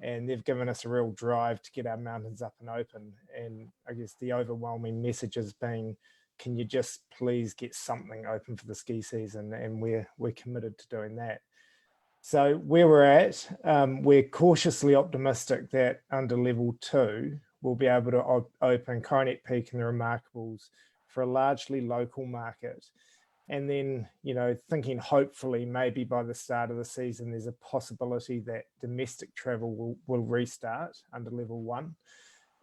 and they've given us a real drive to get our mountains up and open. And I guess the overwhelming message has been, can you just please get something open for the ski season? And we're committed to doing that. So where we're at, we're cautiously optimistic that under level 2, we'll be able to open Coronet Peak and the Remarkables for a largely local market. And then, you know, thinking hopefully maybe by the start of the season, there's a possibility that domestic travel will restart under level 1.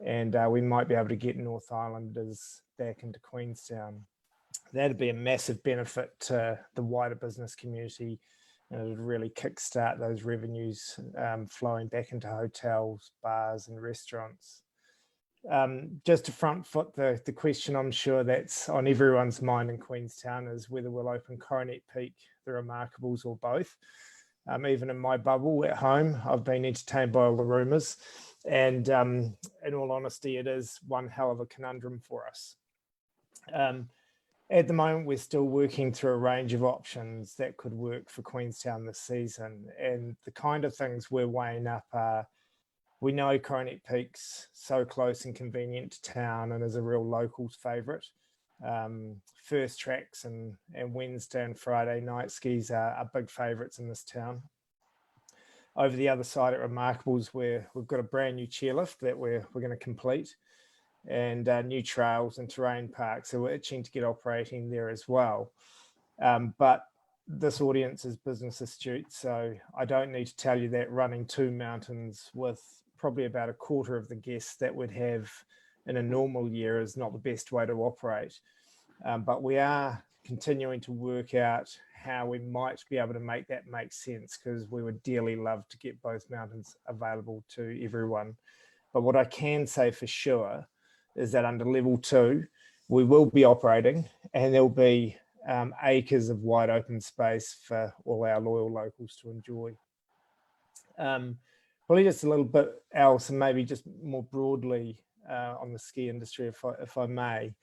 And we might be able to get North Islanders back into Queenstown. That'd be a massive benefit to the wider business community, and it would really kickstart those revenues flowing back into hotels, bars and restaurants. Just to front foot the question, I'm sure that's on everyone's mind in Queenstown, is whether we'll open Coronet Peak, the Remarkables, or both. Even in my bubble at home, I've been entertained by all the rumours, and in all honesty, it is one hell of a conundrum for us. At the moment, we're still working through a range of options that could work for Queenstown this season, and the kind of things we're weighing up are, we know Coronet Peak's so close and convenient to town and is a real locals favourite. First tracks and Wednesday and Friday night skis are big favourites in this town. Over the other side at Remarkables, we've got a brand new chairlift that we're going to complete, and new trails and terrain parks. So we're itching to get operating there as well. But this audience is business astute, so I don't need to tell you that running 2 mountains with probably about a quarter of the guests that we'd have in a normal year is not the best way to operate. But we are continuing to work out how we might be able to make that make sense, because we would dearly love to get both mountains available to everyone. But what I can say for sure is that under level 2, we will be operating, and there'll be acres of wide open space for all our loyal locals to enjoy. Probably just a little bit else, and maybe just more broadly on the ski industry, if I may.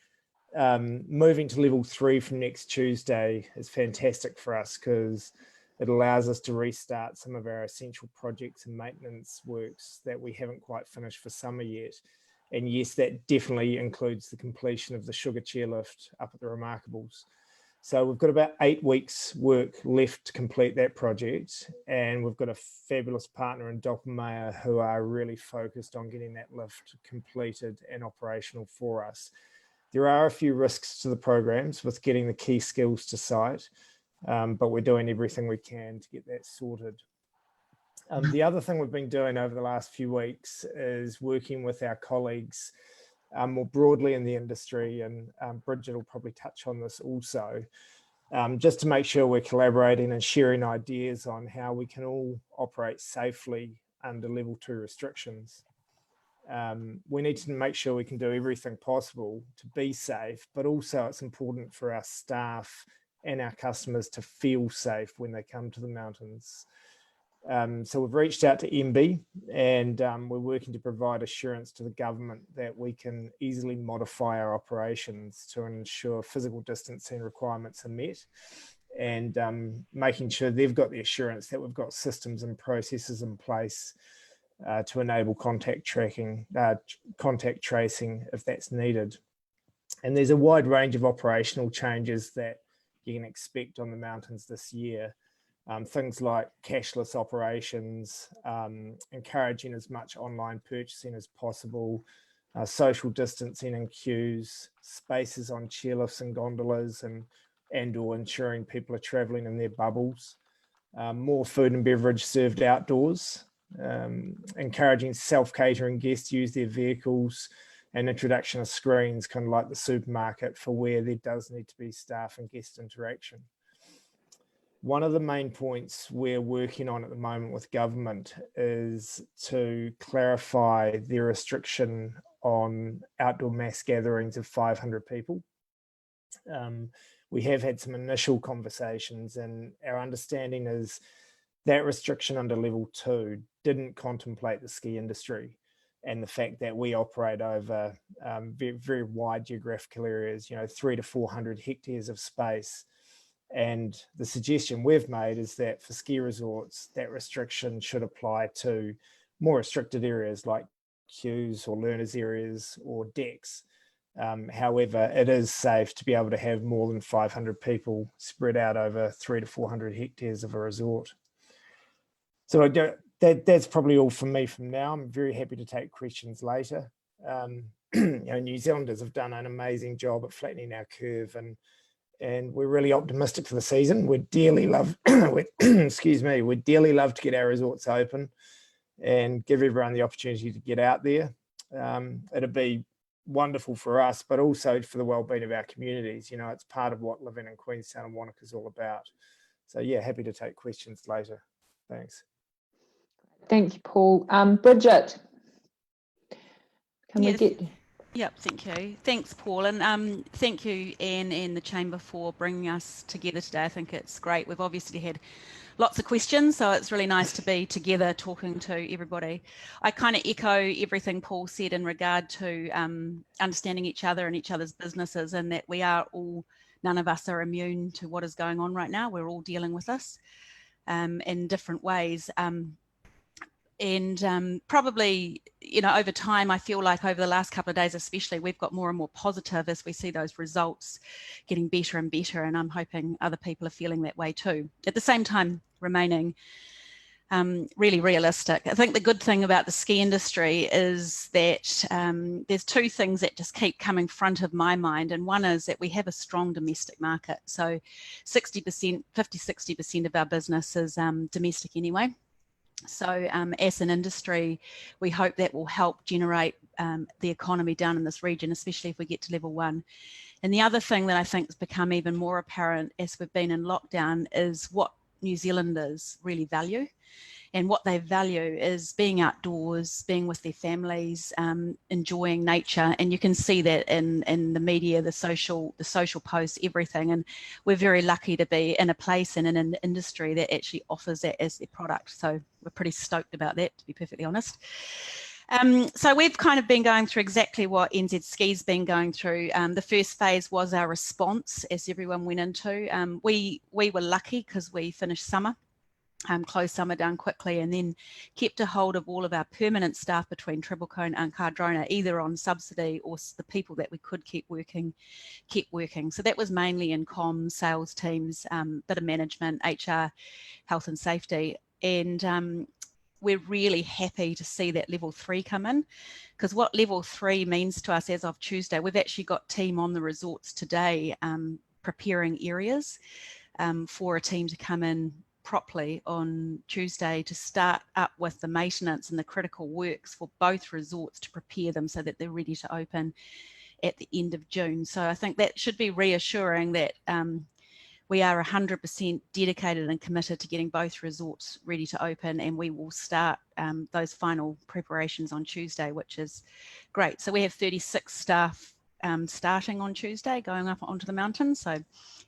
Moving to level 3 from next Tuesday is fantastic for us, because it allows us to restart some of our essential projects and maintenance works that we haven't quite finished for summer yet. And yes, that definitely includes the completion of the Sugar Chairlift up at the Remarkables. So we've got about 8 weeks work left to complete that project, and we've got a fabulous partner in Doppelmayr who are really focused on getting that lift completed and operational for us. There are a few risks to the programs with getting the key skills to site, but we're doing everything we can to get that sorted. The other thing we've been doing over the last few weeks is working with our colleagues more broadly in the industry, and Bridget will probably touch on this also, just to make sure we're collaborating and sharing ideas on how we can all operate safely under level 2 restrictions. We need to make sure we can do everything possible to be safe, but also it's important for our staff and our customers to feel safe when they come to the mountains. So we've reached out to MB, and we're working to provide assurance to the government that we can easily modify our operations to ensure physical distancing requirements are met, and making sure they've got the assurance that we've got systems and processes in place to enable contact tracing if that's needed. And there's a wide range of operational changes that you can expect on the mountains this year. Things like cashless operations, encouraging as much online purchasing as possible, social distancing in queues, spaces on chairlifts and gondolas, and or ensuring people are travelling in their bubbles, more food and beverage served outdoors, encouraging self-catering guests to use their vehicles, and introduction of screens, kind of like the supermarket, for where there does need to be staff and guest interaction. One of the main points we're working on at the moment with government is to clarify the restriction on outdoor mass gatherings of 500 people. We have had some initial conversations, and our understanding is that restriction under level 2 didn't contemplate the ski industry and the fact that we operate over very, very wide geographical areas, 300 to 400 hectares of space. And the suggestion we've made is that for ski resorts, that restriction should apply to more restricted areas like queues or learners areas or decks. However, it is safe to be able to have more than 500 people spread out over 300 to 400 hectares of a resort. So that's probably all from me from now. I'm very happy to take questions later. New Zealanders have done an amazing job at flattening our curve, and we're really optimistic for the season. We'd dearly love, we'd dearly love to get our resorts open and give everyone the opportunity to get out there. It'd be wonderful for us, but also for the well-being of our communities. It's part of what living in Queenstown and Wanaka is all about. So yeah, happy to take questions later. Thanks. Thank you, Paul. Bridget, can we get... Yep, thank you. Thanks, Paul. And thank you, Anne and the Chamber, for bringing us together today. I think it's great. We've obviously had lots of questions, so it's really nice to be together talking to everybody. I kind of echo everything Paul said in regard to understanding each other and each other's businesses, and that we are all, none of us are immune to what is going on right now. We're all dealing with this in different ways. And probably, over time, I feel like over the last couple of days especially, we've got more and more positive as we see those results getting better and better, and I'm hoping other people are feeling that way too. At the same time, remaining really realistic. I think the good thing about the ski industry is that there's two things that just keep coming front of my mind, and one is that we have a strong domestic market. So 50-60% of our business is domestic anyway. So as an industry, we hope that will help generate the economy down in this region, especially if we get to level 1. And the other thing that I think has become even more apparent as we've been in lockdown is what New Zealanders really value. And what they value is being outdoors, being with their families, enjoying nature. And you can see that in the media, the social posts, everything. And we're very lucky to be in a place and in an industry that actually offers that as their product. So we're pretty stoked about that, to be perfectly honest. So we've kind of been going through exactly what NZ Ski's been going through. The first phase was our response as everyone went into. We were lucky because we finished summer. Closed summer down quickly, and then kept a hold of all of our permanent staff between Triple-Cone and Cardrona, either on subsidy or the people that we could keep working. So that was mainly in comms, sales teams, bit of management, HR, health and safety. And we're really happy to see that level 3 come in, because what level 3 means to us as of Tuesday, we've actually got team on the resorts today preparing areas for a team to come in properly on Tuesday to start up with the maintenance and the critical works for both resorts to prepare them so that they're ready to open at the end of June. So I think that should be reassuring that we are 100% dedicated and committed to getting both resorts ready to open, and we will start those final preparations on Tuesday, which is great. So we have 36 staff starting on Tuesday, going up onto the mountain. So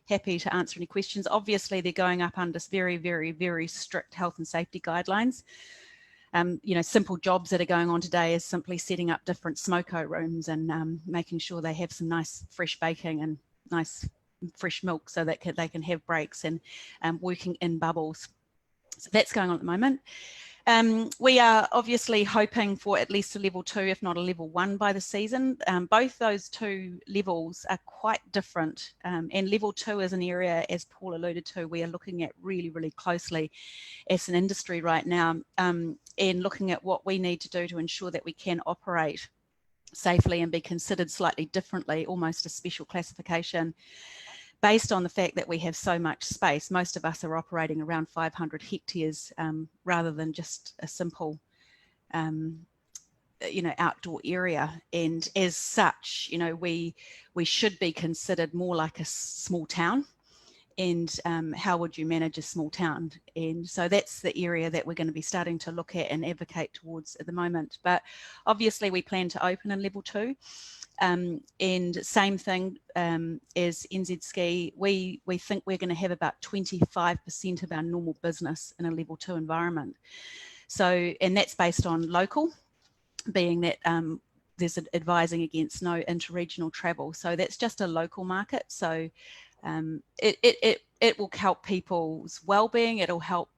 happy to answer any questions. Obviously, they're going up under very, very, very strict health and safety guidelines. Simple jobs that are going on today is simply setting up different smoko rooms and making sure they have some nice fresh baking and nice fresh milk so that they can have breaks, and working in bubbles. So that's going on at the moment. We are obviously hoping for at least a level 2, if not a level 1 by the season. Both those two levels are quite different. And level 2 is an area, as Paul alluded to, we are looking at really, really closely as an industry right now, and looking at what we need to do to ensure that we can operate safely and be considered slightly differently, almost a special classification, based on the fact that we have so much space. Most of us are operating around 500 hectares rather than just a simple, outdoor area. And as such, we should be considered more like a small town. And how would you manage a small town? And so that's the area that we're going to be starting to look at and advocate towards at the moment. But obviously we plan to open in level 2. And same thing as NZ Ski, we think we're going to have about 25% of our normal business in a level 2 environment. So, and that's based on local, being that there's advising against no interregional travel. So that's just a local market. So it will help people's well-being. It'll help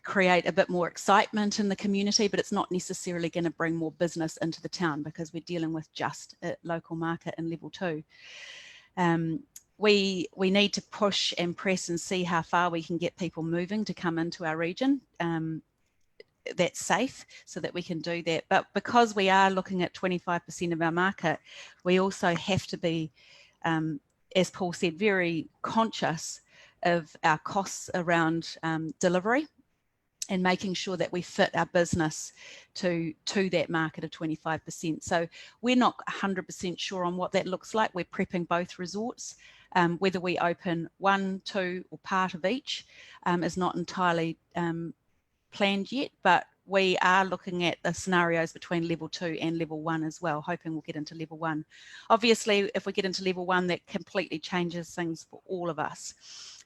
create a bit more excitement in the community, but it's not necessarily going to bring more business into the town because we're dealing with just a local market in level 2. We need to push and press and see how far we can get people moving to come into our region. That's safe so that we can do that. But because we are looking at 25% of our market, we also have to be, as Paul said, very conscious of our costs around delivery and making sure that we fit our business to that market of 25%. So we're not 100% sure on what that looks like. We're prepping both resorts. Whether we open 1, 2 or part of each is not entirely planned yet, but we are looking at the scenarios between level 2 and level 1 as well, hoping we'll get into level 1. Obviously, if we get into level 1, that completely changes things for all of us,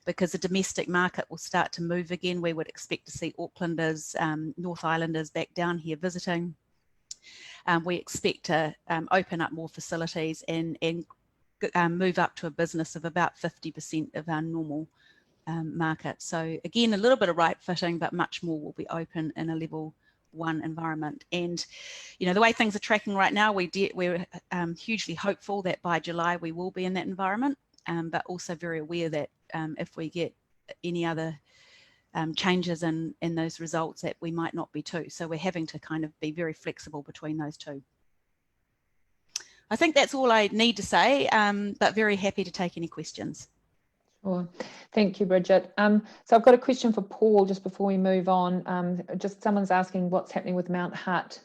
because the domestic market will start to move again. We would expect to see Aucklanders, North Islanders back down here visiting. We expect to open up more facilities and move up to a business of about 50% of our normal market. So again, a little bit of right fitting, but much more will be open in a level 1 environment. And you know, the way things are tracking right now, we're hugely hopeful that by July we will be in that environment, but also very aware that if we get any other changes in those results, that we might not be too. So we're having to kind of be very flexible between those two. I think that's all I need to say, but very happy to take any questions. Sure. Thank you, Bridget. So I've got a question for Paul just before we move on. Just someone's asking what's happening with Mount Hutt.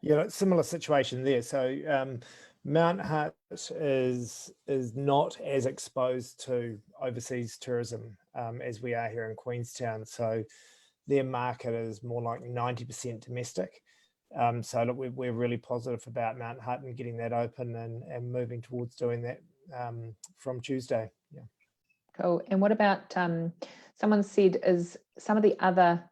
Yeah, similar situation there. So Mount Hutt is not as exposed to overseas tourism as we are here in Queenstown. So their market is more like 90% domestic. So look, we're really positive about Mount Hutt and getting that open and moving towards doing that from Tuesday. Yeah. Cool. And what about, someone said, is some of the other,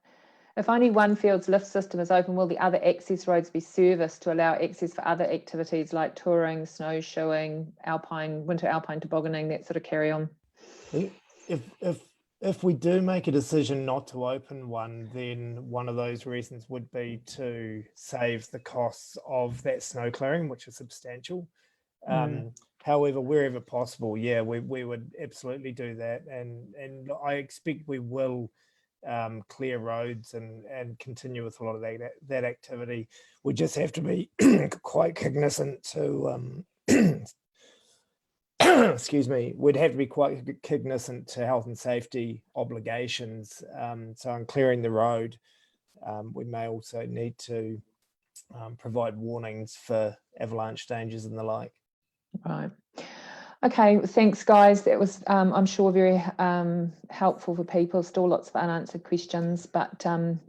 if only one field's lift system is open, will the other access roads be serviced to allow access for other activities like touring, snowshoeing, winter alpine tobogganing, that sort of carry on? If we do make a decision not to open one, then one of those reasons would be to save the costs of that snow clearing, which is substantial. However, wherever possible, yeah, we would absolutely do that, and I expect we will clear roads and continue with a lot of that activity. We just have to be quite cognizant to excuse me, we'd have to be quite cognizant to health and safety obligations. So on clearing the road, we may also need to provide warnings for avalanche dangers and the like. Right. Okay, thanks guys. That was, I'm sure, very helpful for people. Still lots of unanswered questions, but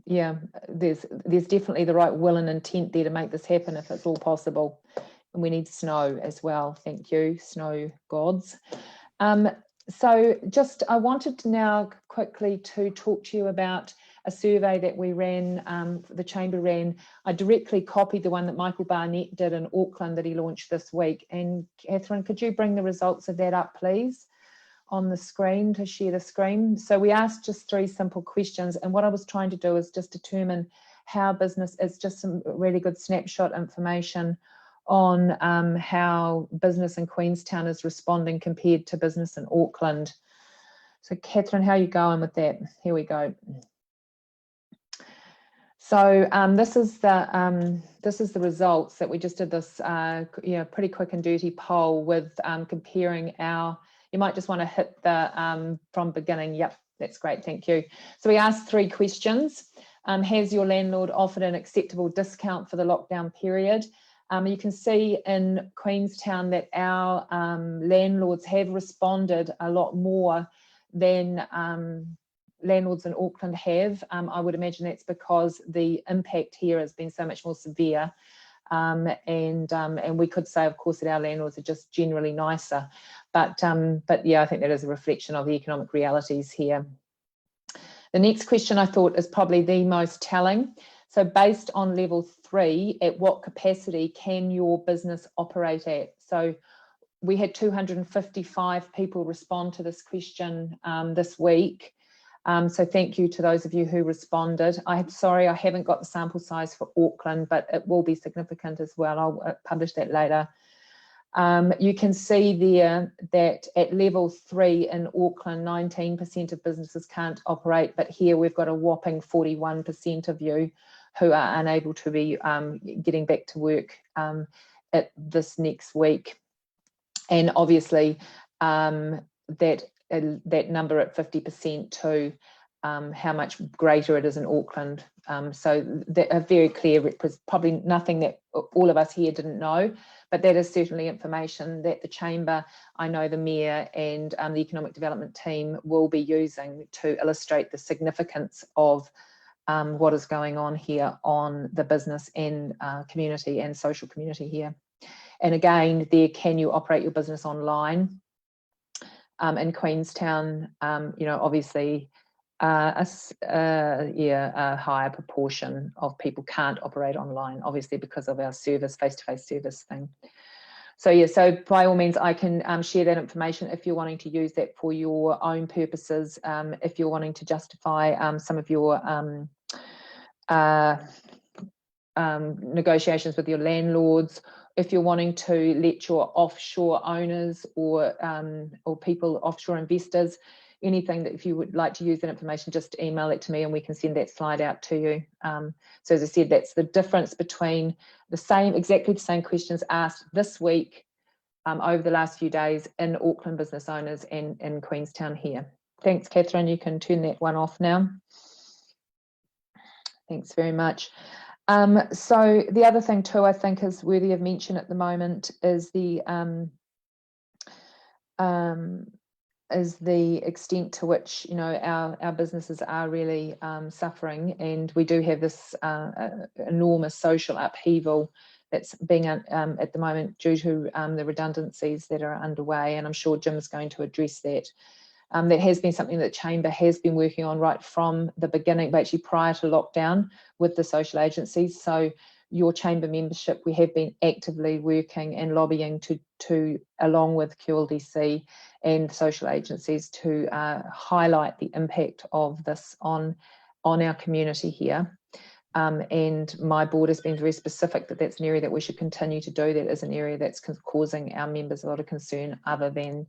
yeah, there's definitely the right will and intent there to make this happen if it's all possible. And we need snow as well. Thank you, snow gods. So just, I wanted to now quickly to talk to you about a survey that we ran, the Chamber ran. I directly copied the one that Michael Barnett did in Auckland that he launched this week. And Catherine, could you bring the results of that up, please, on the screen, to share the screen? So we asked just 3 simple questions. And what I was trying to do is just determine how business, it's just some really good snapshot information on how business in Queenstown is responding compared to business in Auckland. So Catherine, how are you going with that? Here we go. So this is the results that we just did this pretty quick and dirty poll with comparing our, you might just want to hit the from beginning. Yep, that's great, thank you. So we asked 3 questions. Has your landlord offered an acceptable discount for the lockdown period? You can see in Queenstown that our landlords have responded a lot more than landlords in Auckland have. I would imagine that's because the impact here has been so much more severe. And we could say, of course, that our landlords are just generally nicer. But yeah, I think that is a reflection of the economic realities here. The next question I thought is probably the most telling. So based on level 3, at what capacity can your business operate at? So we had 255 people respond to this question this week. So thank you to those of you who responded. I'm sorry I haven't got the sample size for Auckland, but it will be significant as well. I'll publish that later. You can see there that at level 3 in Auckland, 19% of businesses can't operate, but here we've got a whopping 41% of you who are unable to be getting back to work at this next week. And obviously that number at 50% too, how much greater it is in Auckland. So that a very clear, probably nothing that all of us here didn't know, but that is certainly information that the Chamber, I know the Mayor and the Economic Development team will be using to illustrate the significance of what is going on here on the business and community and social community here. And again, there, can you operate your business online? In Queenstown, you know, obviously a higher proportion of people can't operate online, obviously because of our service, face-to-face service thing. So yeah, so by all means, I can share that information if you're wanting to use that for your own purposes, if you're wanting to justify some of your negotiations with your landlords, if you're wanting to let your offshore owners or people, offshore investors, anything that if you would like to use that information, just email it to me and we can send that slide out to you. So as I said, that's the difference between the same, exactly the same questions asked this week over the last few days in Auckland business owners and in Queenstown here. Thanks, Catherine. You can turn that one off now. Thanks very much. So the other thing too, I think is worthy of mention at the moment is the extent to which, you know, our businesses are really suffering, and we do have this enormous social upheaval that's being at the moment due to the redundancies that are underway, and I'm sure Jim's going to address that. That has been something that Chamber has been working on right from the beginning, but actually prior to lockdown with the social agencies. So your Chamber membership, we have been actively working and lobbying to along with QLDC and social agencies to highlight the impact of this on our community here. And my board has been very specific that that's an area that we should continue to do. That is an area that's causing our members a lot of concern, other than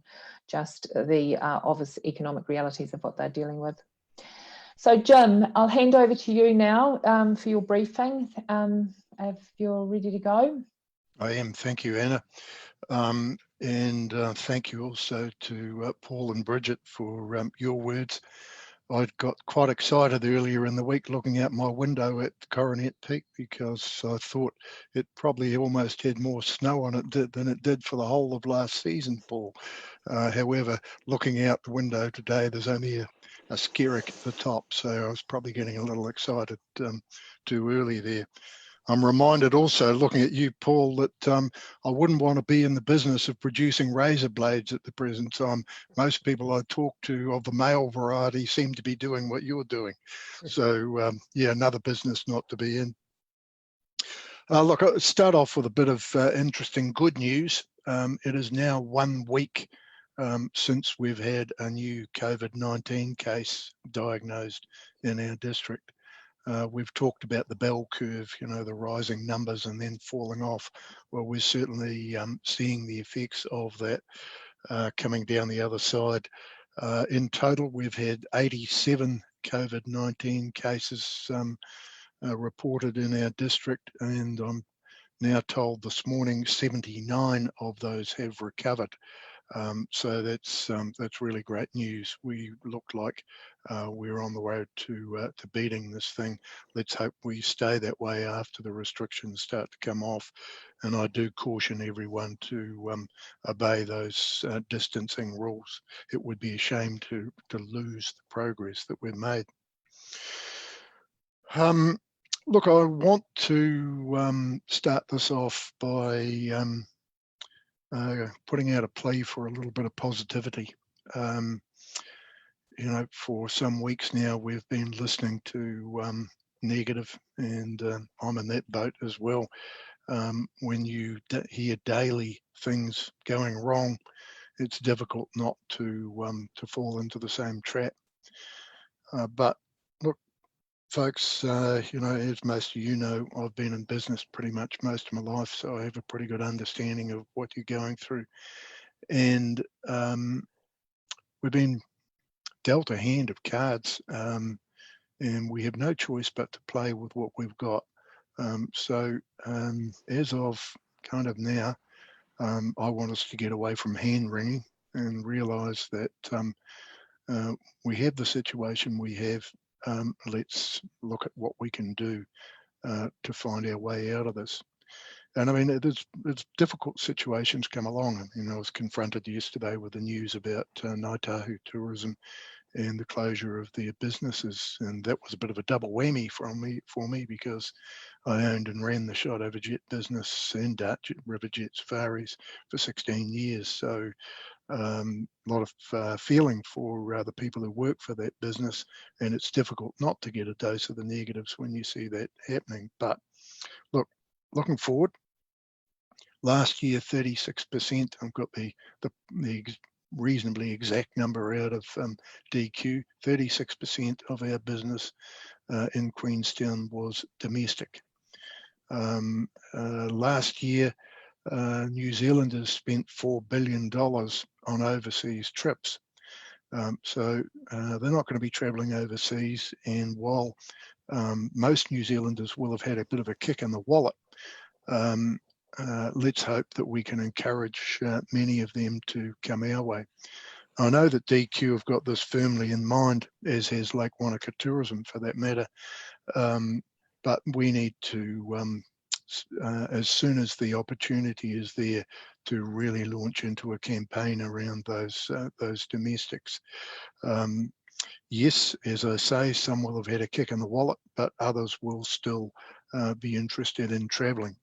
just the obvious economic realities of what they're dealing with. So Jim, I'll hand over to you now for your briefing, if you're ready to go. I am, thank you, Anna. And thank you also to Paul and Bridget for your words. I got quite excited earlier in the week looking out my window at Coronet Peak because I thought it probably almost had more snow on it than it did for the whole of last season, Paul. However, looking out the window today, there's only a skerrick at the top, so I was probably getting a little excited too early there. I'm reminded also, looking at you, Paul, that I wouldn't want to be in the business of producing razor blades at the present time. Most people I talk to of the male variety seem to be doing what you're doing. So, yeah, another business not to be in. Look, I'll start off with a bit of interesting good news. It is now 1 week since we've had a new COVID-19 case diagnosed in our district. We've talked about the bell curve, you know, the rising numbers and then falling off. Well, we're certainly seeing the effects of that coming down the other side. In total, we've had 87 COVID-19 cases reported in our district, and I'm now told this morning 79 of those have recovered. So that's really great news. We look like we're on the road to beating this thing. Let's hope we stay that way after the restrictions start to come off. And I do caution everyone to obey those distancing rules. It would be a shame to lose the progress that we've made. Look, I want to start this off by putting out a plea for a little bit of positivity. You know, for some weeks now, we've been listening to negative, and I'm in that boat as well. When you hear daily things going wrong, it's difficult not to fall into the same trap. But look, folks, you know, as most of you know, I've been in business pretty much most of my life, so I have a pretty good understanding of what you're going through. And we've been dealt a hand of cards, and we have no choice but to play with what we've got. As of kind of now, I want us to get away from hand wringing and realise that we have the situation we have. Let's look at what we can do to find our way out of this. And I mean, it's difficult situations come along. You know, I was confronted yesterday with the news about Ngāi Tahu Tourism and the closure of their businesses, and that was a bit of a double whammy for me because I owned and ran the Shot Over Jet business and Dart River Jet Safaris for 16 years. So a lot of feeling for the people who work for that business, and it's difficult not to get a dose of the negatives when you see that happening. But look, looking forward, last year 36%. I've got the reasonably exact number out of DQ. 36% of our business in Queenstown was domestic. Last year, New Zealanders spent $4 billion on overseas trips. So they're not going to be travelling overseas. And while most New Zealanders will have had a bit of a kick in the wallet, let's hope that we can encourage many of them to come our way. I know that DQ have got this firmly in mind, as has Lake Wanaka Tourism for that matter, but we need to, as soon as the opportunity is there, to really launch into a campaign around those domestics. Yes, as I say, some will have had a kick in the wallet, but others will still be interested in travelling.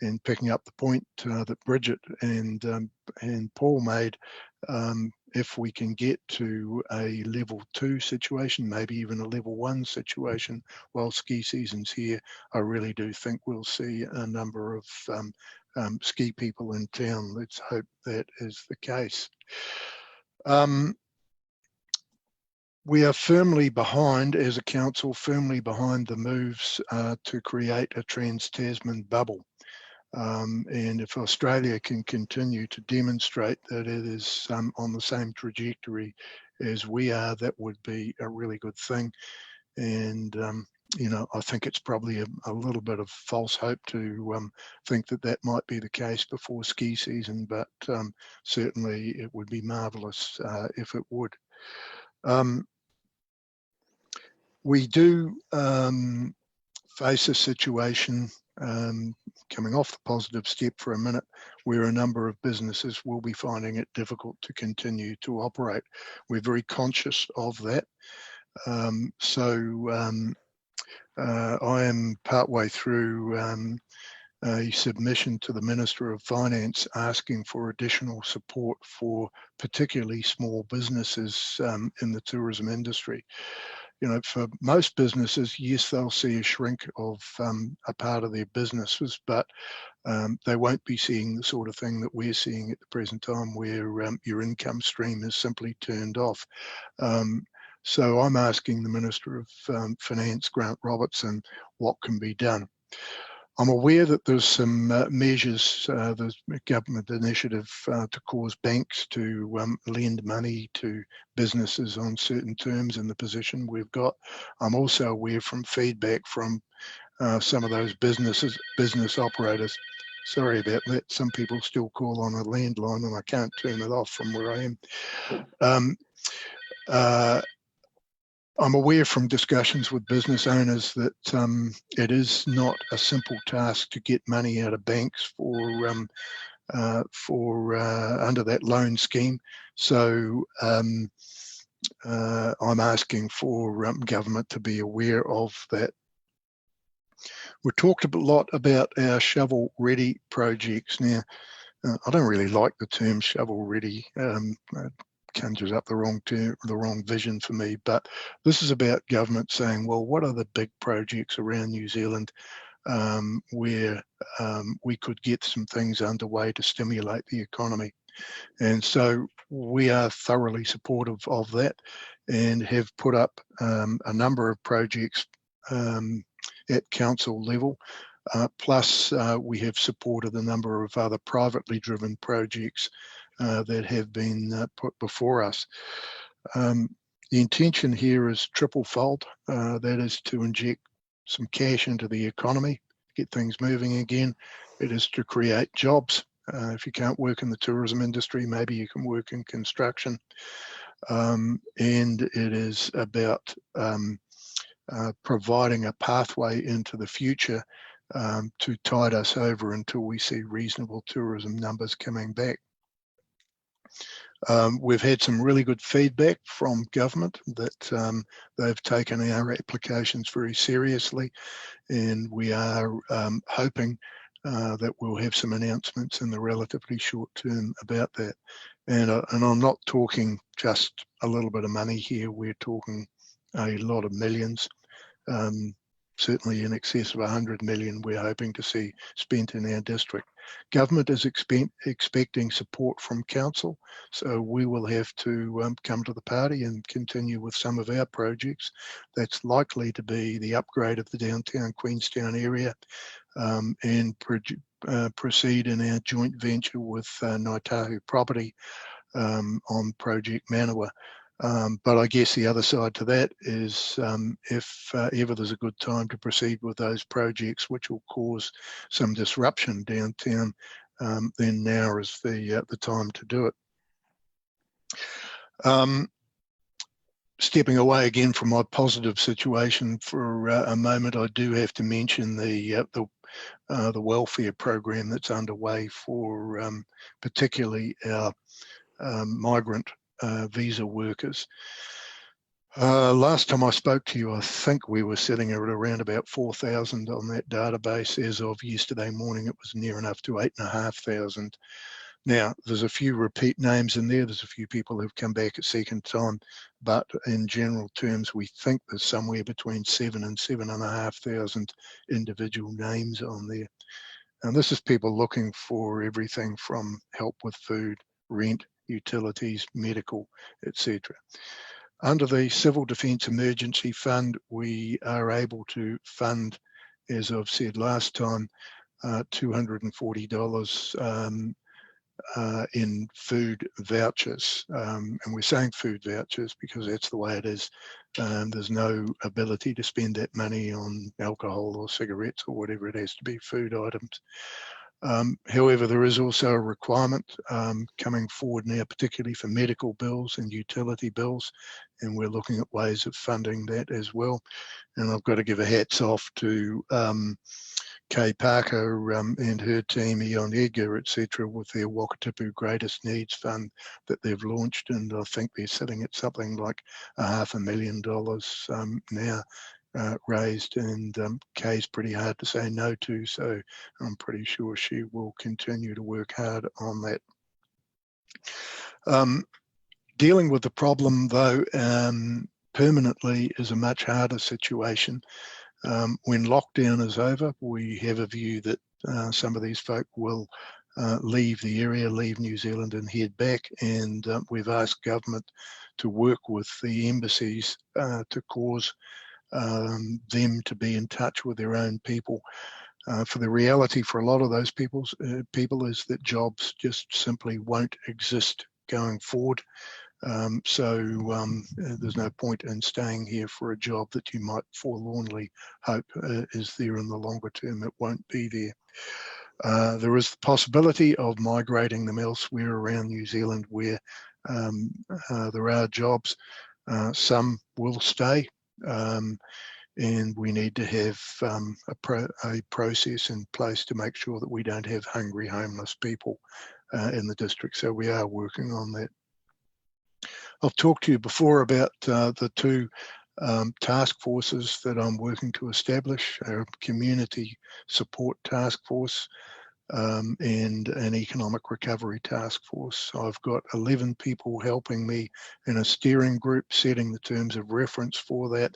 And picking up the point that Bridget and Paul made, if we can get to a level 2 situation, maybe even a level 1 situation while ski season's here, I really do think we'll see a number of ski people in town. Let's hope that is the case. We are firmly behind, as a council, firmly behind the moves to create a Trans-Tasman bubble. And if Australia can continue to demonstrate that it is on the same trajectory as we are, that would be a really good thing. And, you know, I think it's probably a little bit of false hope to think that that might be the case before ski season, but certainly it would be marvellous if it would. We do face a situation, coming off the positive step for a minute, where a number of businesses will be finding it difficult to continue to operate. We're very conscious of that. I am partway through a submission to the Minister of Finance asking for additional support for particularly small businesses in the tourism industry. You know, for most businesses, yes, they'll see a shrink of a part of their businesses, but they won't be seeing the sort of thing that we're seeing at the present time, where your income stream is simply turned off. So I'm asking the Minister of Finance, Grant Robertson, what can be done. I'm aware that there's some measures, there's a government initiative to cause banks to lend money to businesses on certain terms in the position we've got. I'm also aware from feedback from some of those business operators. Sorry about that. Some people still call on a landline and I can't turn it off from where I am. I'm aware from discussions with business owners that it is not a simple task to get money out of banks for under that loan scheme. So I'm asking for government to be aware of that. We talked a lot about our shovel ready projects. Now, I don't really like the term shovel ready. Conjures up the wrong vision for me, but this is about government saying, well, what are the big projects around New Zealand where we could get some things underway to stimulate the economy? And so we are thoroughly supportive of that. and have put up a number of projects at council level. Plus, we have supported a number of other privately driven projects that have been put before us. The intention here is triple-fold. That is to inject some cash into the economy, get things moving again. It is to create jobs. If you can't work in the tourism industry, maybe you can work in construction. And it is about providing a pathway into the future to tide us over until we see reasonable tourism numbers coming back. We've had some really good feedback from government that they've taken our applications very seriously, and we are hoping that we'll have some announcements in the relatively short term about that. And I'm not talking just a little bit of money here, we're talking a lot of millions. Certainly in excess of 100 million we're hoping to see spent in our district. Government is expecting support from council, so we will have to come to the party and continue with some of our projects. That's likely to be the upgrade of the downtown Queenstown area and proceed in our joint venture with Ngaitahu Property on Project Manawa. But I guess the other side to that is if ever there's a good time to proceed with those projects which will cause some disruption downtown, then now is the time to do it. Stepping away again from my positive situation for a moment, I do have to mention the welfare program that's underway for particularly our migrant visa workers. Last time I spoke to you, I think we were sitting at around about 4,000 on that database. As of yesterday morning, it was near enough to 8,500. Now, there's a few repeat names in there. There's a few people who've come back a second time, but in general terms, we think there's somewhere between 7,000 and 7,500 individual names on there. And this is people looking for everything from help with food, rent, utilities, medical, etc. Under the Civil Defence Emergency Fund, we are able to fund, as I've said last time, $240 in food vouchers. And we're saying food vouchers because that's the way it is. There's no ability to spend that money on alcohol or cigarettes or whatever it has to be, food items. However, there is also a requirement coming forward now, particularly for medical bills and utility bills, and we're looking at ways of funding that as well. And I've got to give a hats off to Kay Parker and her team, Eon Edgar, etc., with their Wakatipu Greatest Needs Fund that they've launched, and I think they're sitting at something like $500,000 now. Raised, and Kay's pretty hard to say no to, so I'm pretty sure she will continue to work hard on that. Dealing with the problem, though, permanently is a much harder situation. When lockdown is over, we have a view that some of these folk will leave the area, leave New Zealand and head back, and we've asked government to work with the embassies to cause them to be in touch with their own people. For the reality for a lot of those people is that jobs just simply won't exist going forward. So there's no point in staying here for a job that you might forlornly hope is there in the longer term. It won't be there. There is the possibility of migrating them elsewhere around New Zealand where there are jobs. Some will stay. And we need to have a process in place to make sure that we don't have hungry, homeless people in the district. So we are working on that. I've talked to you before about the two task forces that I'm working to establish, a community support task force and an economic recovery task force. I've got 11 people helping me in a steering group, setting the terms of reference for that,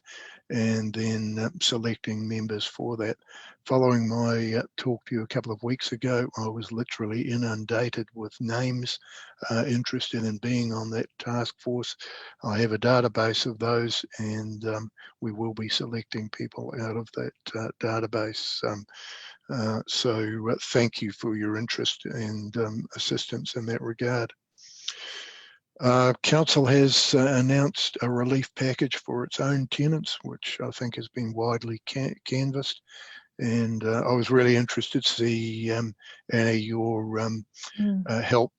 and then selecting members for that. Following my talk to you a couple of weeks ago, I was literally inundated with names interested in being on that task force. I have a database of those, and we will be selecting people out of that database. So thank you for your interest and assistance in that regard. Council has announced a relief package for its own tenants, which I think has been widely canvassed. And I was really interested to see, Anna, your help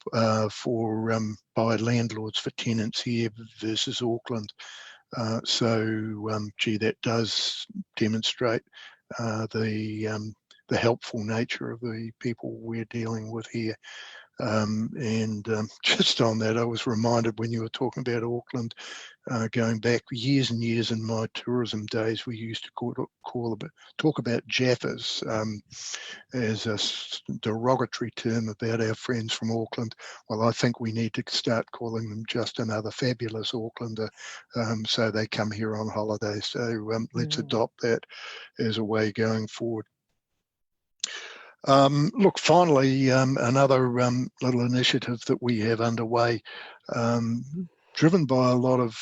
for by landlords for tenants here versus Auckland. Gee, that does demonstrate the helpful nature of the people we're dealing with here. Just on that, I was reminded when you were talking about Auckland, going back years and years in my tourism days, we used to talk about Jaffas as a derogatory term about our friends from Auckland. Well, I think we need to start calling them just another fabulous Aucklander, so they come here on holiday. So let's adopt that as a way going forward. Look, finally, another little initiative that we have underway, driven by a lot of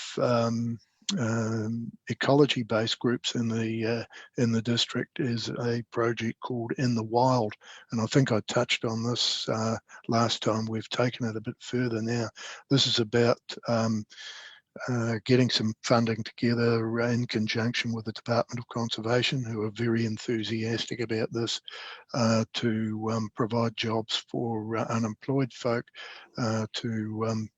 ecology-based groups in the district, is a project called In the Wild, and I think I touched on this last time. We've taken it a bit further now. This is about getting some funding together in conjunction with the Department of Conservation, who are very enthusiastic about this, to provide jobs for unemployed folk, to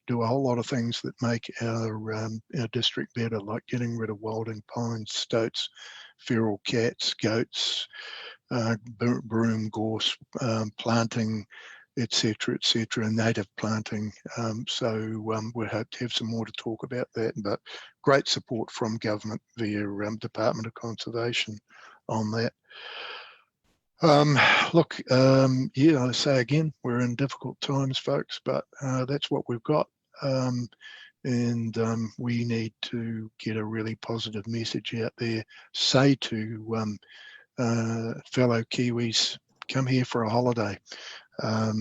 do a whole lot of things that make our district better, like getting rid of wilding pines, stoats, feral cats, goats, broom, gorse, planting, etc., native planting. We hope to have some more to talk about that, but great support from government via Department of Conservation on that. Look, yeah, I say again, we're in difficult times, folks, but that's what we've got. We need to get a really positive message out there. Say to fellow Kiwis, come here for a holiday. Air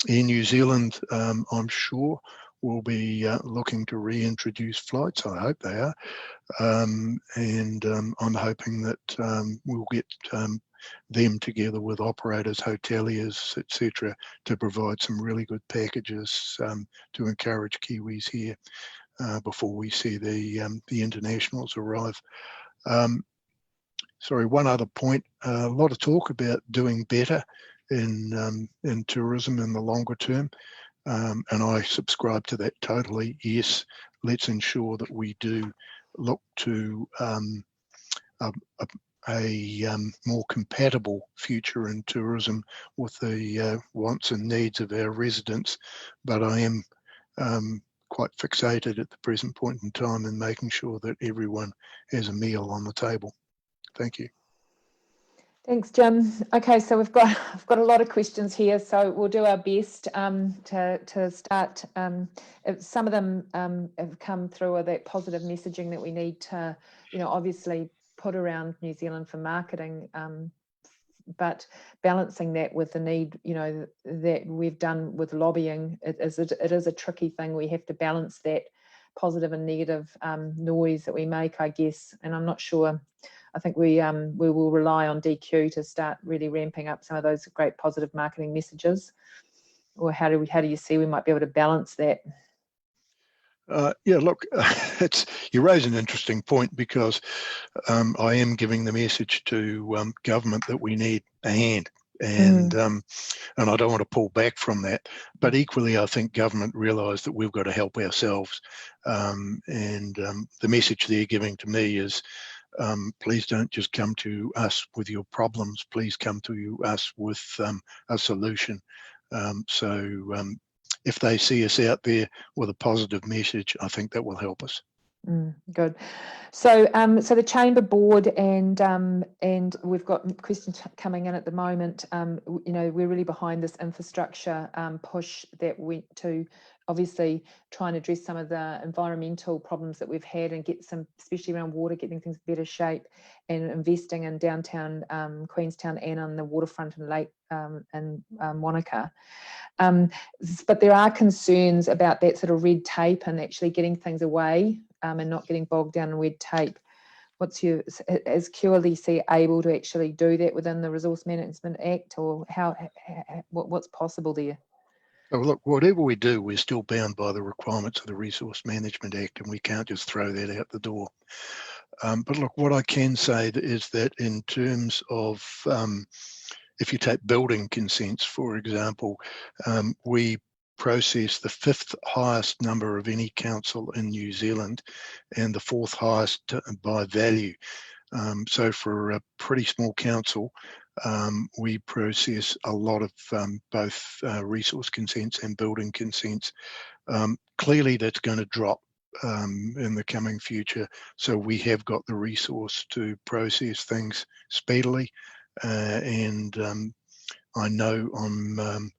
New Zealand, I'm sure, will be looking to reintroduce flights. I hope they are. I'm hoping that we'll get them together with operators, hoteliers, etc., to provide some really good packages to encourage Kiwis here before we see the internationals arrive. Sorry, one other point. A lot of talk about doing better in tourism in the longer term, and I subscribe to that totally. Yes, let's ensure that we do look to a more compatible future in tourism with the wants and needs of our residents. But I am quite fixated at the present point in time in making sure that everyone has a meal on the table. Thank you. Thanks, Jim. Okay, so I've got a lot of questions here, so we'll do our best to start. Some of them have come through with that positive messaging that we need to, obviously put around New Zealand for marketing, but balancing that with the need, that we've done with lobbying. It is a tricky thing. We have to balance that positive and negative noise that we make, I guess, and I'm not sure. I think we will rely on DQ to start really ramping up some of those great positive marketing messages. Or how do you see we might be able to balance that? Yeah, look, you raise an interesting point, because I am giving the message to government that we need a hand, and I don't want to pull back from that. But equally, I think government realise that we've got to help ourselves, and the message they're giving to me is, please don't just come to us with your problems. Please come to us with a solution. If they see us out there with a positive message, I think that will help us. Good. So, so the Chamber Board and we've got questions coming in at the moment. We're really behind this infrastructure push that went to obviously try and address some of the environmental problems that we've had and get some, especially around water, getting things in better shape, and investing in downtown Queenstown and on the waterfront and lake and Wanaka. But there are concerns about that sort of red tape and actually getting things away and not getting bogged down in red tape. Is QLDC able to actually do that within the Resource Management Act, or what's possible there? Oh, look, whatever we do, we're still bound by the requirements of the Resource Management Act, and we can't just throw that out the door. But look, what I can say is that in terms of, if you take building consents, for example, we process the 5th highest number of any council in New Zealand and the 4th highest by value. So for a pretty small council, we process a lot of both resource consents and building consents. Clearly that's going to drop in the coming future, so we have got the resource to process things speedily, and I know I'm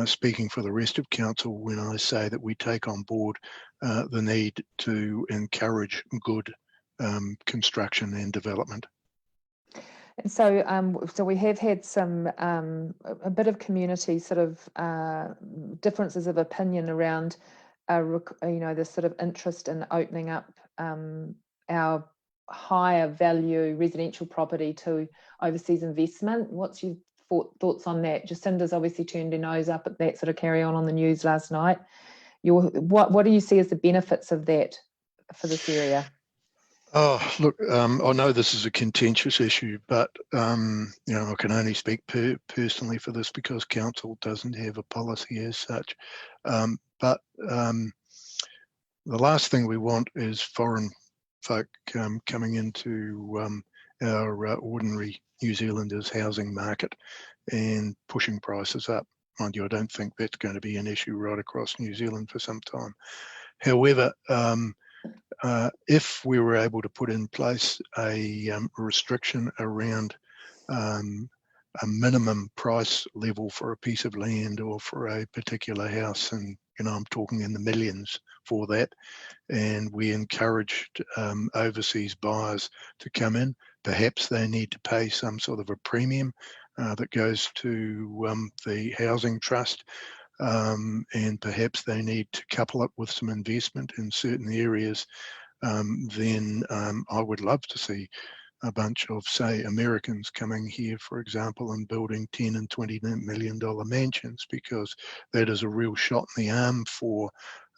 speaking for the rest of council when I say that we take on board the need to encourage good construction and development. And so, so we have had some a bit of community sort of differences of opinion around, this sort of interest in opening up our higher value residential property to overseas investment. What's your thoughts on that? Jacinda's obviously turned her nose up at that sort of carry on the news last night. What do you see as the benefits of that for this area? Oh, look, I know this is a contentious issue, but, I can only speak personally for this because council doesn't have a policy as such. But the last thing we want is foreign folk coming into our ordinary New Zealanders' housing market and pushing prices up. Mind you, I don't think that's going to be an issue right across New Zealand for some time. However, if we were able to put in place a restriction around a minimum price level for a piece of land or for a particular house, and I'm talking in the millions for that, and we encouraged overseas buyers to come in, perhaps they need to pay some sort of a premium that goes to the housing trust, and perhaps they need to couple it with some investment in certain areas, then I would love to see a bunch of, say, Americans coming here, for example, and building $10 and $20 million mansions, because that is a real shot in the arm for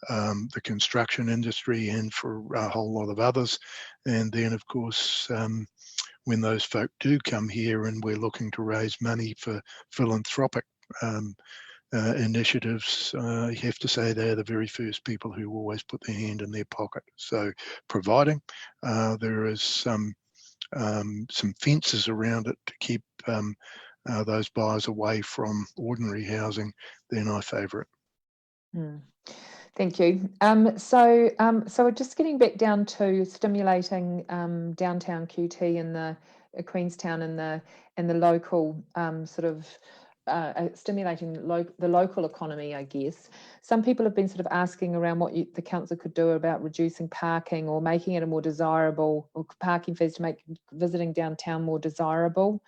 the construction industry and for a whole lot of others. And then, of course, when those folk do come here and we're looking to raise money for philanthropic initiatives, you have to say they're the very first people who always put their hand in their pocket. So providing there is some fences around it to keep those buyers away from ordinary housing, then I favour it. Thank you. So just getting back down to stimulating downtown QT and the Queenstown and the local sort of stimulating the local economy, I guess. Some people have been sort of asking around what the council could do about reducing parking or making it a more desirable, or parking fees to make visiting downtown more desirable.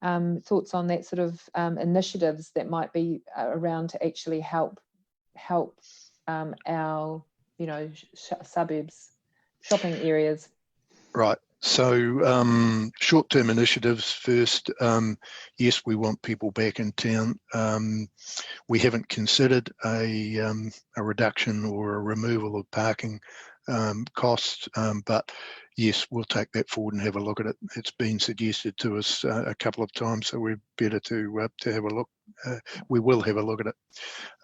Thoughts on that sort of initiatives that might be around to actually help our suburbs, shopping areas. Right. So short-term initiatives first. Yes, we want people back in town. We haven't considered a reduction or a removal of parking costs, but yes, we'll take that forward and have a look at it. It's been suggested to us a couple of times, so we're better to have a look. We will have a look at it.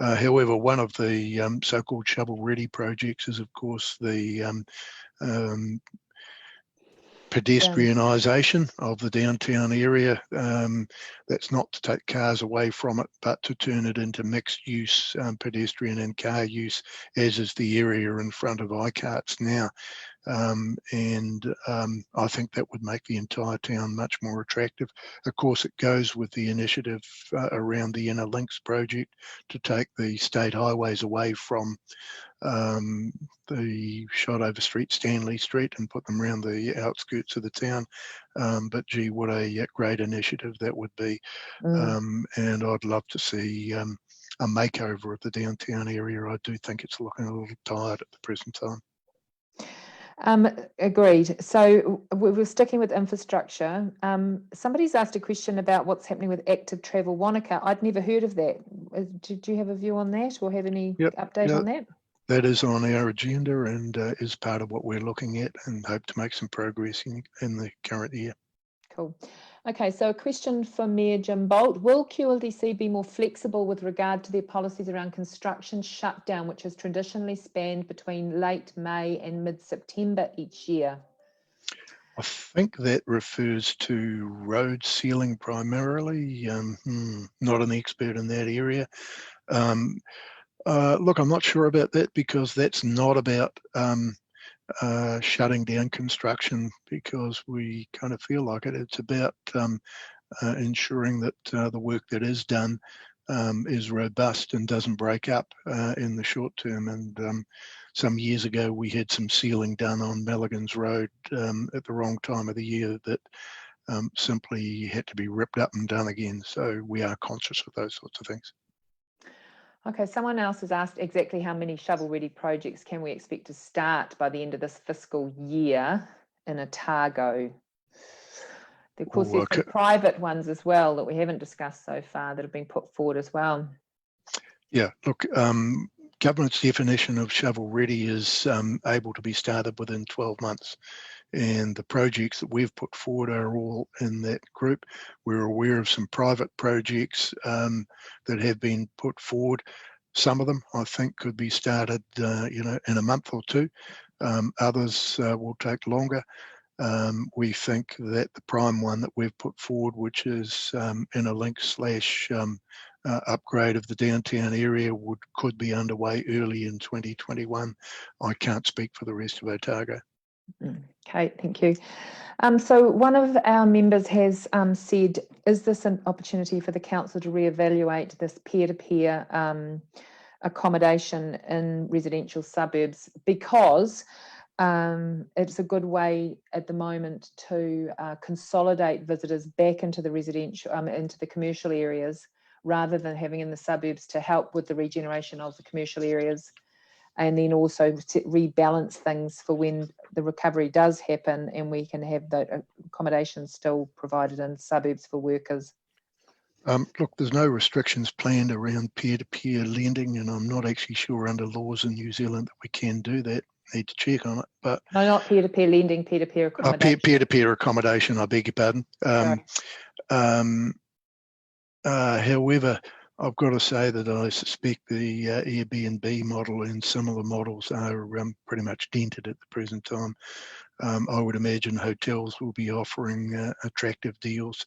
However, one of the so-called shovel-ready projects is, of course, the pedestrianisation of the downtown area. That's not to take cars away from it, but to turn it into mixed use, pedestrian and car use, as is the area in front of iCarts now. I think that would make the entire town much more attractive. Of course, it goes with the initiative around the Inner Links project to take the state highways away from the shot over street, Stanley Street, and put them around the outskirts of the town. But gee, what a great initiative that would be. And I'd love to see a makeover of the downtown area. I do think it's looking a little tired at the present time. Agreed. So we're sticking with infrastructure. Somebody's asked a question about what's happening with active travel Wanaka. I'd never heard of that. Did you have a view on that, or have any update on that? That is on our agenda and is part of what we're looking at, and hope to make some progress in the current year. Cool. Okay, so a question for Mayor Jim Bolt. Will QLDC be more flexible with regard to their policies around construction shutdown, which has traditionally spanned between late May and mid-September each year? I think that refers to road sealing primarily. Not an expert in that area. Look, I'm not sure about that, because that's not about shutting down construction, because we kind of feel like it. It's about ensuring that the work that is done is robust and doesn't break up in the short term. And some years ago, we had some sealing done on Milligan's Road at the wrong time of the year that simply had to be ripped up and done again. So we are conscious of those sorts of things. Okay, someone else has asked exactly how many shovel-ready projects can we expect to start by the end of this fiscal year in Otago? Of course, there's some private ones as well that we haven't discussed so far that have been put forward as well. Yeah, look, government's definition of shovel-ready is able to be started within 12 months. And the projects that we've put forward are all in that group. We're aware of some private projects that have been put forward. Some of them, I think, could be started, in a month or two. Others will take longer. We think that the prime one that we've put forward, which is Inner Links / upgrade of the downtown area, could be underway early in 2021. I can't speak for the rest of Otago. Okay, thank you. So one of our members has said, is this an opportunity for the council to reevaluate this peer-to-peer accommodation in residential suburbs, because it's a good way at the moment to consolidate visitors back into the residential, into the commercial areas, rather than having in the suburbs, to help with the regeneration of the commercial areas, and then also to rebalance things for when the recovery does happen and we can have the accommodation still provided in suburbs for workers. Look, there's no restrictions planned around peer-to-peer lending, and I'm not actually sure under laws in New Zealand that we can do that. Need to check on it. But no, not peer-to-peer lending, peer-to-peer accommodation. Peer-to-peer accommodation, I beg your pardon. However, I've got to say that I suspect the Airbnb model and similar models are pretty much dented at the present time. I would imagine hotels will be offering attractive deals,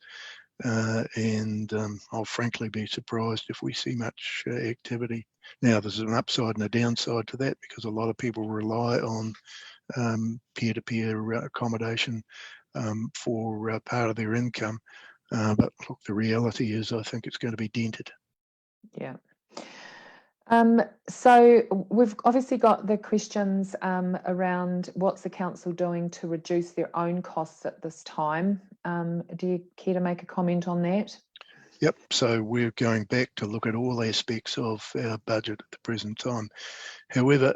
and I'll frankly be surprised if we see much activity. Now, there's an upside and a downside to that, because a lot of people rely on peer-to-peer accommodation for part of their income. But look, the reality is I think it's going to be dented. Yeah. So we've obviously got the questions around what's the council doing to reduce their own costs at this time. Do you care to make a comment on that? Yep, so we're going back to look at all aspects of our budget at the present time. However,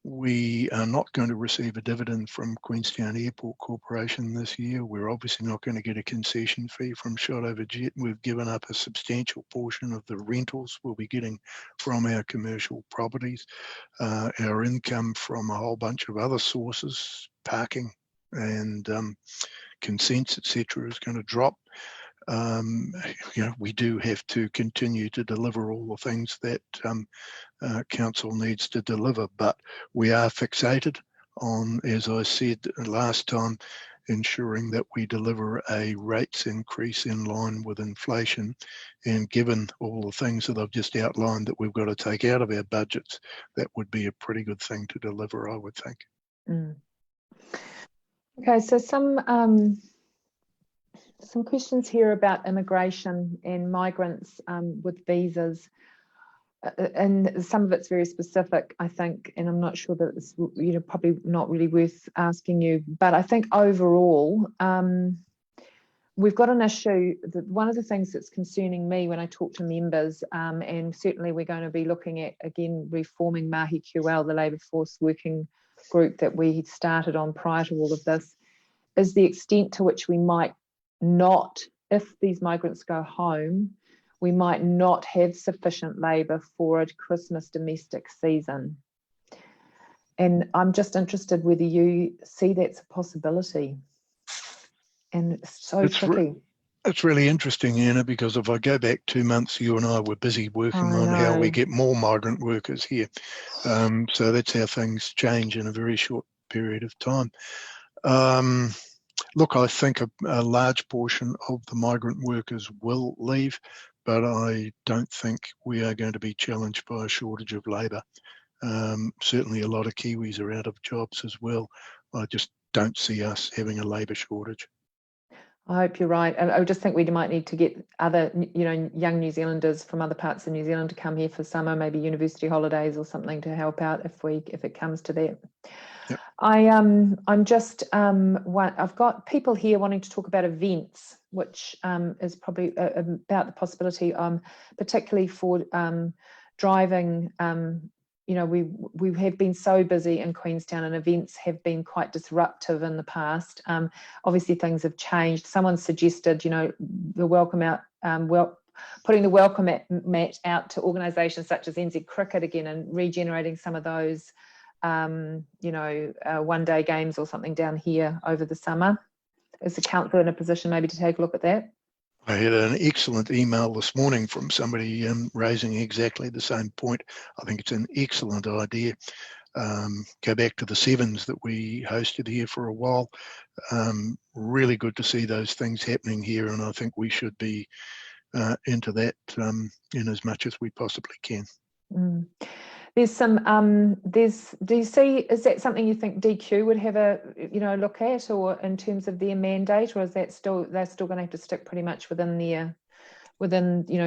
we are not going to receive a dividend from Queenstown Airport Corporation this year. We're obviously not going to get a concession fee from Shotover Jet. We've given up a substantial portion of the rentals we'll be getting from our commercial properties. Our income from a whole bunch of other sources, parking and consents, etc., is going to drop. We do have to continue to deliver all the things that council needs to deliver, but we are fixated on, as I said last time, ensuring that we deliver a rates increase in line with inflation. And given all the things that I've just outlined that we've got to take out of our budgets, that would be a pretty good thing to deliver, I would think. Okay, so some questions here about immigration and migrants with visas. And some of it's very specific, I think, and I'm not sure that it's, probably not really worth asking you, but I think overall, we've got an issue that one of the things that's concerning me when I talk to members, and certainly we're going to be looking at, again, reforming Mahi QL, the labour force working group that we started on prior to all of this, is the extent to which we might not, if these migrants go home, we might not have sufficient labour for a Christmas domestic season. And I'm just interested whether you see that's a possibility. And it's so tricky. It's really interesting, Anna, because if I go back 2 months, you and I were busy working on how we get more migrant workers here. So that's how things change in a very short period of time. Look, I think a large portion of the migrant workers will leave, but I don't think we are going to be challenged by a shortage of labour. Certainly a lot of Kiwis are out of jobs as well. I just don't see us having a labour shortage. I hope you're right. And I just think we might need to get other, young New Zealanders from other parts of New Zealand to come here for summer, maybe university holidays or something to help out if it comes to that. Yep. I've got people here wanting to talk about events, which is probably about the possibility, particularly for driving. We have been so busy in Queenstown, and events have been quite disruptive in the past. Obviously, things have changed. Someone suggested, the welcome out, putting the welcome mat out to organisations such as NZ Cricket again, and regenerating some of those, one-day games or something down here over the summer. Is the council in a position maybe to take a look at that? I had an excellent email this morning from somebody raising exactly the same point. I think it's an excellent idea. Go back to the sevens that we hosted here for a while. Really good to see those things happening here, and I think we should be into that in as much as we possibly can. There's some, do you see, is that something you think DQ would have a, look at, or in terms of their mandate, or is that they're still going to have to stick pretty much within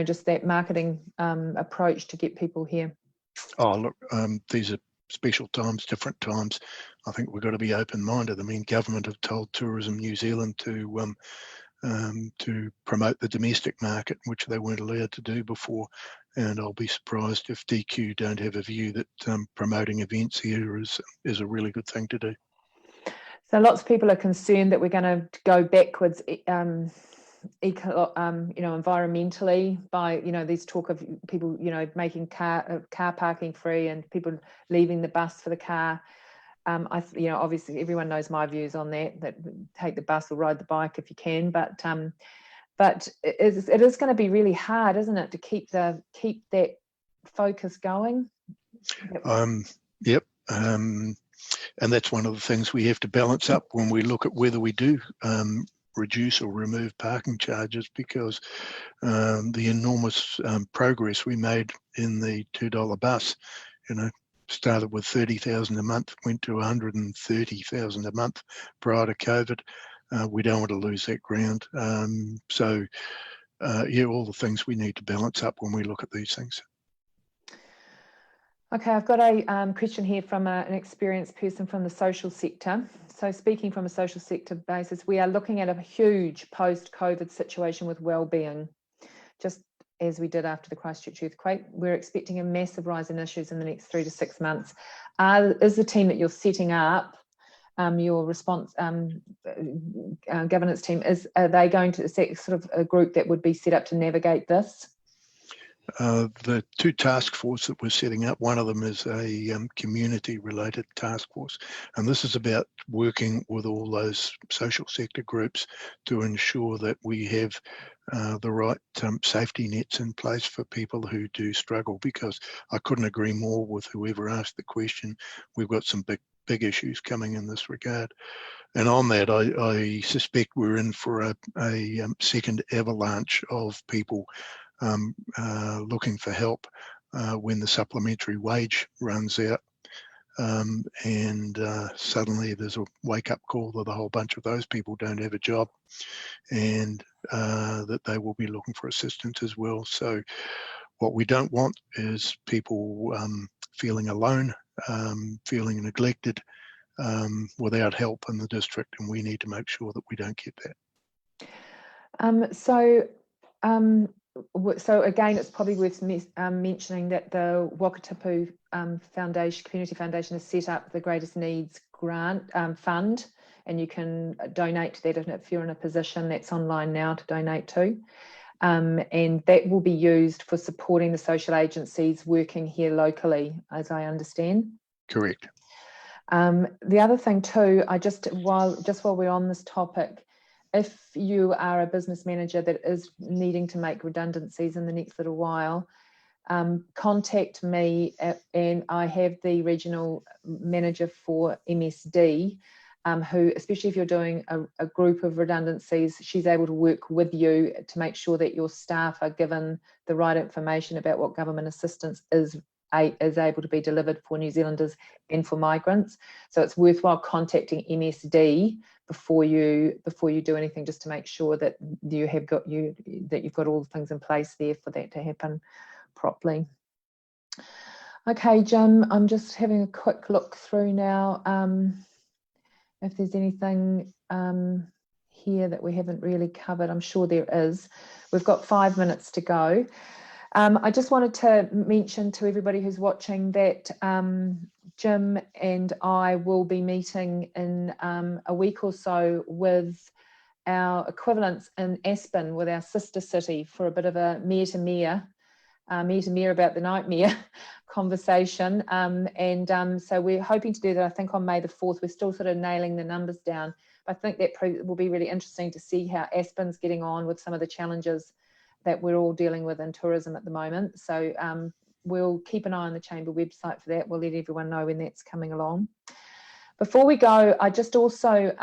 just that marketing approach to get people here? Oh, look, these are special times, different times. I think we've got to be open-minded. I mean, government have told Tourism New Zealand to promote the domestic market, which they weren't allowed to do before. And I'll be surprised if DQ don't have a view that promoting events here is a really good thing to do. So lots of people are concerned that we're going to go backwards, environmentally by, this talk of people, making car parking free and people leaving the bus for the car. Obviously everyone knows my views on that take the bus or ride the bike if you can, but it is going to be really hard, isn't it, to keep that focus going? Yep. And that's one of the things we have to balance up when we look at whether we do reduce or remove parking charges, because the enormous progress we made in the $2 bus, started with 30,000 a month, went to 130,000 a month prior to COVID. We don't want to lose that ground. All the things we need to balance up when we look at these things. Okay, I've got a question here from an experienced person from the social sector. So speaking from a social sector basis, we are looking at a huge post-COVID situation with wellbeing, just as we did after the Christchurch earthquake. We're expecting a massive rise in issues in the next 3 to 6 months. Is the team that you're setting up, your response governance team, is that sort of a group that would be set up to navigate this? The two task force that we're setting up, one of them is a community-related task force, and this is about working with all those social sector groups to ensure that we have the right safety nets in place for people who do struggle, because I couldn't agree more with whoever asked the question. We've got some big big issues coming in this regard. And on that, I suspect we're in for a second avalanche of people looking for help when the supplementary wage runs out. And suddenly there's a wake-up call that a whole bunch of those people don't have a job, and that they will be looking for assistance as well. So what we don't want is people feeling alone, feeling neglected, without help in the district, and we need to make sure that we don't get that. So again, it's probably worth mentioning that the Wakatipu Community Foundation has set up the Greatest Needs Grant Fund, and you can donate to that if you're in a position. That's online now to donate to. And that will be used for supporting the social agencies working here locally, as I understand. Correct. The other thing too, while we're on this topic, if you are a business manager that is needing to make redundancies in the next little while, contact me, and I have the regional manager for MSD, who, especially if you're doing a group of redundancies, she's able to work with you to make sure that your staff are given the right information about what government assistance is able to be delivered for New Zealanders and for migrants. So it's worthwhile contacting MSD before you do anything, just to make sure that you've got all the things in place there for that to happen properly. Okay, Jim, I'm just having a quick look through now. If there's anything here that we haven't really covered, I'm sure there is. We've got 5 minutes to go. I just wanted to mention to everybody who's watching that Jim and I will be meeting in a week or so with our equivalents in Aspen, with our sister city, for a bit of a mere about the nightmare conversation. So we're hoping to do that, I think, on May the 4th. We're still sort of nailing the numbers down. But I think that will be really interesting to see how Aspen's getting on with some of the challenges that we're all dealing with in tourism at the moment. So we'll keep an eye on the Chamber website for that. We'll let everyone know when that's coming along. Before we go, I just also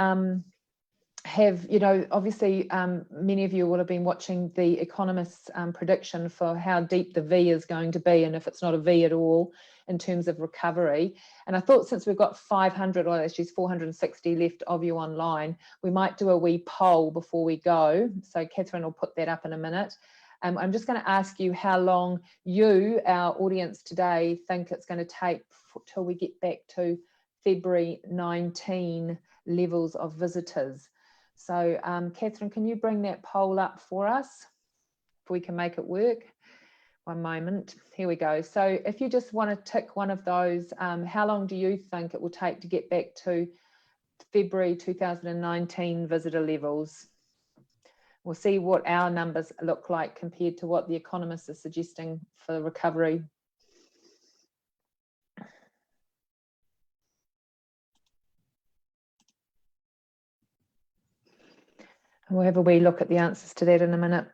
have, obviously many of you will have been watching the Economist's prediction for how deep the V is going to be, and if it's not a V at all in terms of recovery. And I thought, since we've got 500, or actually 460 left of you online, we might do a wee poll before we go. So Catherine will put that up in a minute. I'm just going to ask you how long you, our audience today, think it's going to take till we get back to February 19 levels of visitors. So Catherine, can you bring that poll up for us if we can make it work? One moment, here we go. So if you just want to tick one of those, how long do you think it will take to get back to February 2019 visitor levels? We'll see what our numbers look like compared to what the Economist is suggesting for recovery. We'll have a wee look at the answers to that in a minute.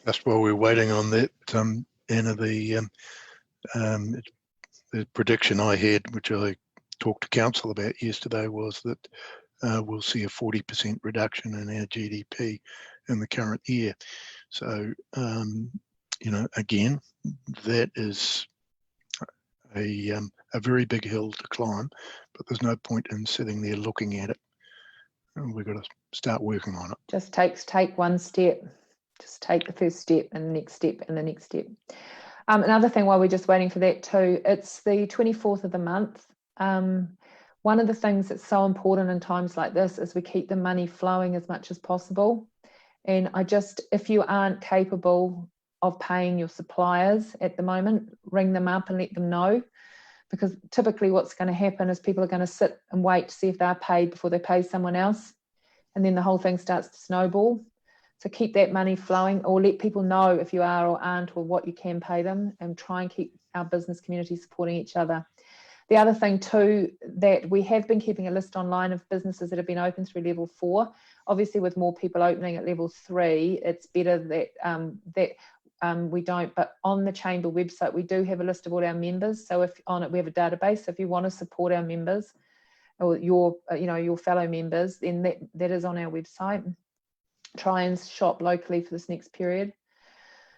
Just while we're waiting on that, Anna, the prediction I had, which I talked to council about yesterday, was that we'll see a 40% reduction in our GDP in the current year. So, again, that is a very big hill to climb, but there's no point in sitting there looking at it. We've got to start working on it. Just take one step. Just take the first step and the next step and the next step. Another thing, while we're just waiting for that too, it's the 24th of the month. One of the things that's so important in times like this is we keep the money flowing as much as possible. And if you aren't capable of paying your suppliers at the moment, ring them up and let them know. Because typically what's going to happen is people are going to sit and wait to see if they're paid before they pay someone else. And then the whole thing starts to snowball. So keep that money flowing, or let people know if you are or aren't, or what you can pay them, and try and keep our business community supporting each other. The other thing too, that we have been keeping a list online of businesses that have been open through level 4. Obviously, with more people opening at level 3, it's better that we don't, but on the chamber website, we do have a list of all our members. So if on it, we have a database. So if you want to support our members or your, your fellow members, then that is on our website. Try and shop locally for this next period.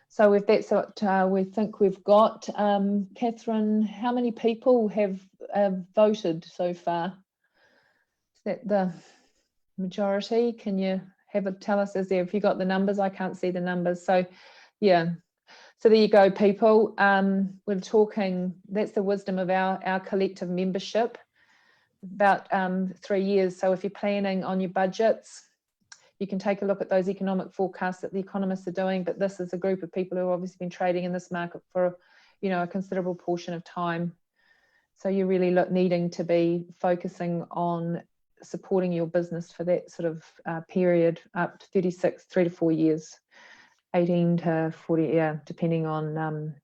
So if that's what we think we've got, Catherine, how many people have voted so far? Is that the majority? Can you tell us, if you got the numbers? I can't see the numbers. So yeah, so there you go, people. We're talking, that's the wisdom of our collective membership, about 3 years. So if you're planning on your budgets, you can take a look at those economic forecasts that the economists are doing, but this is a group of people who have obviously been trading in this market for, a considerable portion of time. So you're really needing to be focusing on supporting your business for that sort of period up to 36, 3 to 4 years, 18 to 40, yeah, depending on,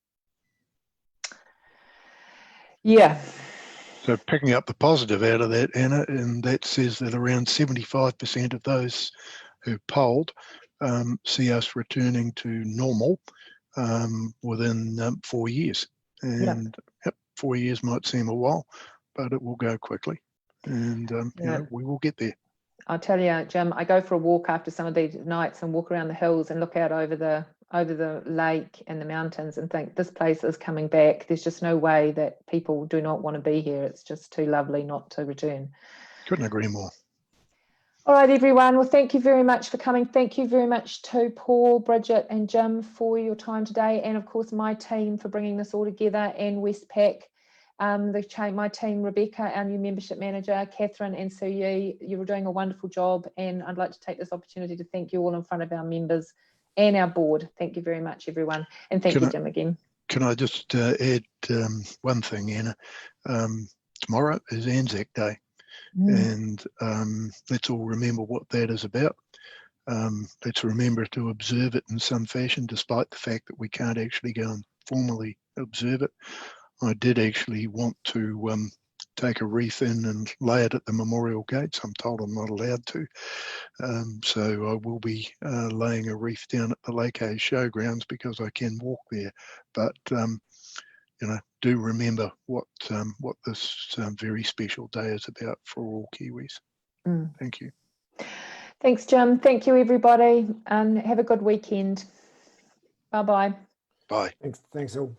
yeah. So picking up the positive out of that, Anna, and that says that around 75% of those who polled see us returning to normal within 4 years. And yep, 4 years might seem a while, but it will go quickly. And we will get there. I'll tell you, Jim, I go for a walk after some of these nights and walk around the hills and look out over the lake and the mountains and think this place is coming back. There's just no way that people do not want to be here. It's just too lovely not to return. Couldn't agree more. All right, everyone. Well, thank you very much for coming. Thank you very much to Paul, Bridget and Jim for your time today. And of course, my team for bringing this all together, and Westpac. My team, Rebecca, our new membership manager, Catherine and Sue Yi, you were doing a wonderful job, and I'd like to take this opportunity to thank you all in front of our members and our board. Thank you very much, everyone, and thank you, Jim, again. Can I just add one thing, Anna? Tomorrow is Anzac Day, and let's all remember what that is about. Let's remember to observe it in some fashion, despite the fact that we can't actually go and formally observe it. I did actually want to take a wreath in and lay it at the memorial gates. I'm told I'm not allowed to. So I will be laying a wreath down at the Lake Hayes Showgrounds because I can walk there. But, do remember what this very special day is about for all Kiwis. Thank you. Thanks, Jim. Thank you, everybody, and have a good weekend. Bye-bye. Bye. Thanks all.